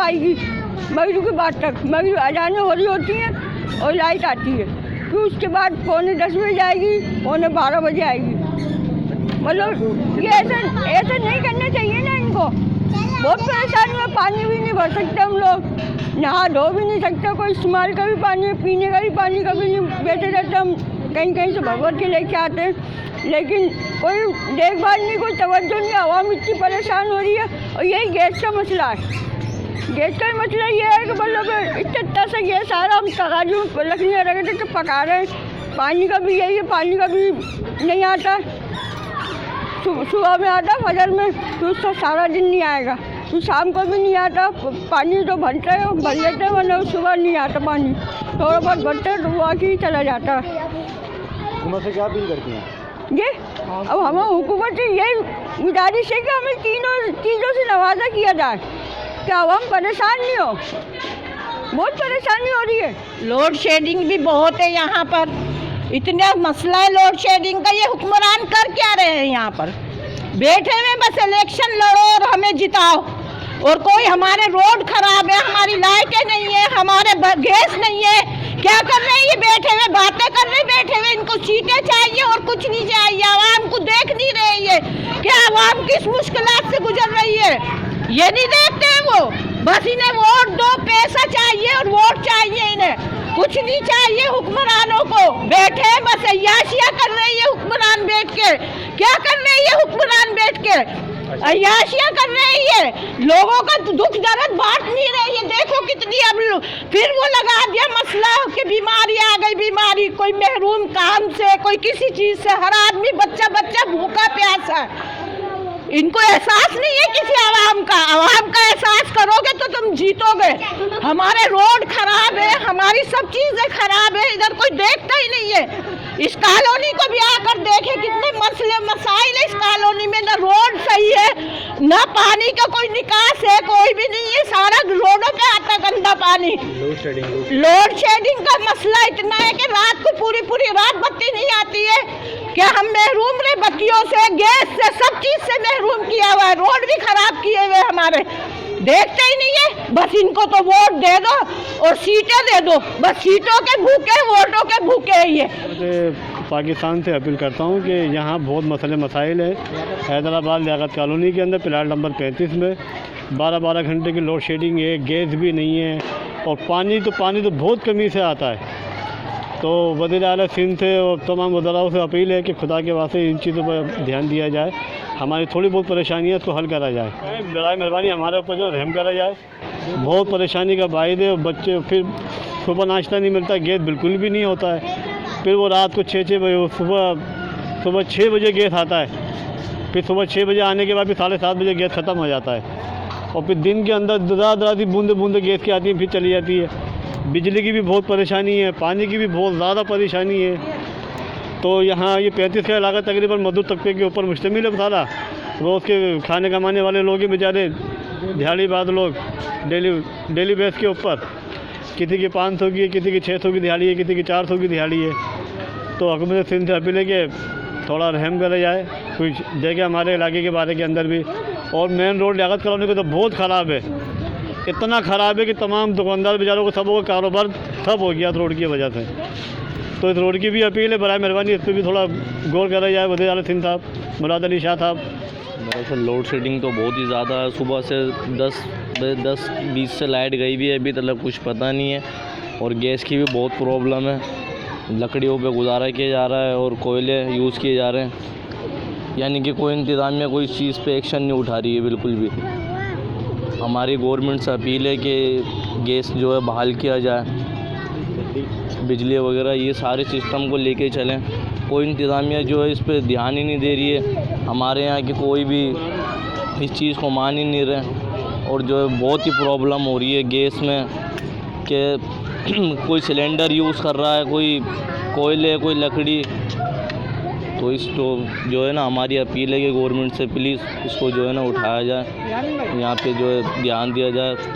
आएगी मगरिब के बाद तक। मगरिब अजानें हो रही होती हैं और लाइट आती है, फिर उसके बाद 9:45 बजे आएगी, 12:15 बजे आएगी। मतलब ये ऐसा नहीं करना चाहिए ना इनको। बहुत परेशानी है, पानी भी नहीं भर सकते हम लोग, नहा धो भी नहीं सकते, कोई इस्तेमाल का भी पानी, पीने का भी पानी कभी नहीं बैठे रहते। हम कहीं कहीं से भगवत के लेके आते हैं, लेकिन कोई देखभाल नहीं, कोई तवज्जो नहीं। आवाम इतनी परेशान हो रही है। और यही गैस का मसला है। गैस का मसला ये है कि मतलब इतना सा गैस आ रहा, हम तगाजू लकड़ियाँ रख देते पका रहे हैं। पानी का भी यही है, पानी का भी नहीं आता। सुबह में आता, फजर में, तो उसका सारा दिन नहीं आएगा, तो शाम को भी नहीं आता। पानी जो भरते हैं वो भर लेते हैं, वरना सुबह नहीं आता पानी, थोड़ा बहुत भरते हैं तो वो आके ही चला जाता है। हुकूमत से क्या अपील करती हैं? ये अब हमें हुकूमत से यही गुजारिश है कि हमें तीनों चीज़ों से नवाजा किया जाए कि आवाम परेशान नहीं हो। बहुत परेशानी हो रही है। लोड शेडिंग भी बहुत है यहाँ पर, इतना मसला है लोड शेडिंग का। ये हुक्मरान कर क्या रहे हैं यहाँ पर? बैठे हुए बस इलेक्शन लड़ो और हमें जिताओ, और कोई हमारे रोड खराब है, हमारी लाइटें नहीं है, हमारे गैस नहीं है। क्या कर रहे हैं ये? बैठे हुए बातें कर रहे हैं, बैठे हुए। इनको सीटें चाहिए और कुछ नहीं चाहिए। आवाम को देख नहीं रहे ये क्या आवाम किस मुश्किलात से गुजर रही है, ये नहीं देखते हैं वो। बस इन्हें वोट दो, पैसा चाहिए और वोट चाहिए, इन्हें कुछ नहीं चाहिए। हुक्मरानों को बैठे बस अय्याशियाँ कर रही है हुक्मरान बैठ के। क्या कर रही है हुक्मरान बैठ के? अय्याशियाँ कर रही है, लोगों का दुख दर्द बांट नहीं रही है। देखो कितनी अब फिर वो लगा दिया मसला कि बीमारी आ गई, बीमारी कोई महरूम काम से, कोई किसी चीज़ से, हर आदमी बच्चा बच्चा भूखा प्यासा है। इनको एहसास नहीं है किसी आवाम का। आवाम का एहसास करोगे तो तुम जीतोगे। हमारे रोड खराब है, हमारी सब चीज़ें खराब है, इधर कोई देखता ही नहीं है। इस कॉलोनी को भी आकर देखे, कितने मसले मसाइल है इस कॉलोनी में। ना रोड सही है, ना पानी का कोई निकास है, कोई भी नहीं है। सारा रोडों पे आता गंदा पानी। लोड शेडिंग का मसला इतना है कि रात को पूरी रात बत्ती नहीं आती है। क्या हम महरूम रहे बत्तियों से, गैस से, सब चीज़ से महरूम किया हुआ है। रोड भी खराब किए हुए हमारे, देखते ही नहीं है। बस इनको तो वोट दे दो और सीटें दे दो, बस सीटों के भूखे, वोटों के भूखे ही है। पाकिस्तान से अपील करता हूँ कि यहाँ बहुत मसले मसाइल है। हैदराबाद लियाकत कॉलोनी के अंदर प्लाट नंबर 35 में 12-12 घंटे की लोड शेडिंग है, गैस भी नहीं है, और पानी तो बहुत कमी से आता है। तो वज़ीर-ए-आला सिंध से और तमाम वज़राओं से अपील है कि खुदा के वास्ते इन चीज़ों पर ध्यान दिया जाए। हमारी थोड़ी बहुत परेशानी है, उसको हल करा जाए। बराए मेहरबानी हमारे ऊपर जो रहम करा जाए। बहुत परेशानी का बायद है। बच्चे फिर सुबह नाश्ता नहीं मिलता, गैस बिल्कुल भी नहीं होता है। फिर वो रात को 6 बजे, सुबह 6 बजे गैस आता है। फिर सुबह 6 बजे आने के बाद फिर 7:30 बजे गैस ख़त्म हो जाता है, और फिर दिन के अंदर दरादराती बूंदे गैस की आती हैं, फिर चली जाती है। बिजली की भी बहुत परेशानी है, पानी की भी बहुत ज़्यादा परेशानी है। तो यहाँ ये 35 का इलाका तकरीबन मजदूर तबके के ऊपर मुश्तमिल है सारा। रोज़ के खाने कमाने वाले लोग ही बेचारे, दिहाड़ीबाज लोग, डेली बेस के ऊपर। किसी की 500 की है, किसी की 600 की दिहाड़ी है, किसी की 400 की दिहाड़ी है। तो हुकूमत सिंध से अपील है कि थोड़ा रहम करा जाए, कुछ देखे हमारे इलाके के बारे के अंदर भी। और मेन रोड लियाकत कॉलोनी को तो बहुत ख़राब है, इतना ख़राब है कि तमाम दुकानदार बेचारों को सबों का कारोबार ठप हो गया रोड की वजह से। तो इस रोड की भी अपील है, बराए मेहरबानी इस पर भी थोड़ा गौर करा जाए। वज़ीर-ए-आला सिंध साहब, मुराद अली शाह साहब। दरअसल लोड शेडिंग तो बहुत ही ज़्यादा है। सुबह से 10-20 से लाइट गई भी है, अभी तक कुछ पता नहीं है। और गैस की भी बहुत प्रॉब्लम है, लकड़ियों पे गुजारा किया जा रहा है और कोयले यूज़ किए जा रहे हैं। यानी कि कोई इंतज़ामिया कोई चीज़ पे एक्शन नहीं उठा रही है बिल्कुल भी। हमारी गवर्नमेंट से अपील है कि गैस जो है बहाल किया जाए, बिजली वगैरह ये सारे सिस्टम को लेके चलें। कोई इंतज़ामिया जो है इस पर ध्यान ही नहीं दे रही है। हमारे यहाँ के कोई भी इस चीज़ को मान ही नहीं रहे, और जो है बहुत ही प्रॉब्लम हो रही है गैस में कि कोई सिलेंडर यूज़ कर रहा है, कोई कोयले, कोई लकड़ी। तो इसको जो है ना, हमारी अपील है कि गवर्नमेंट से प्लीज़ इसको जो है ना उठाया जाए, यहाँ पे जो है ध्यान दिया जाए।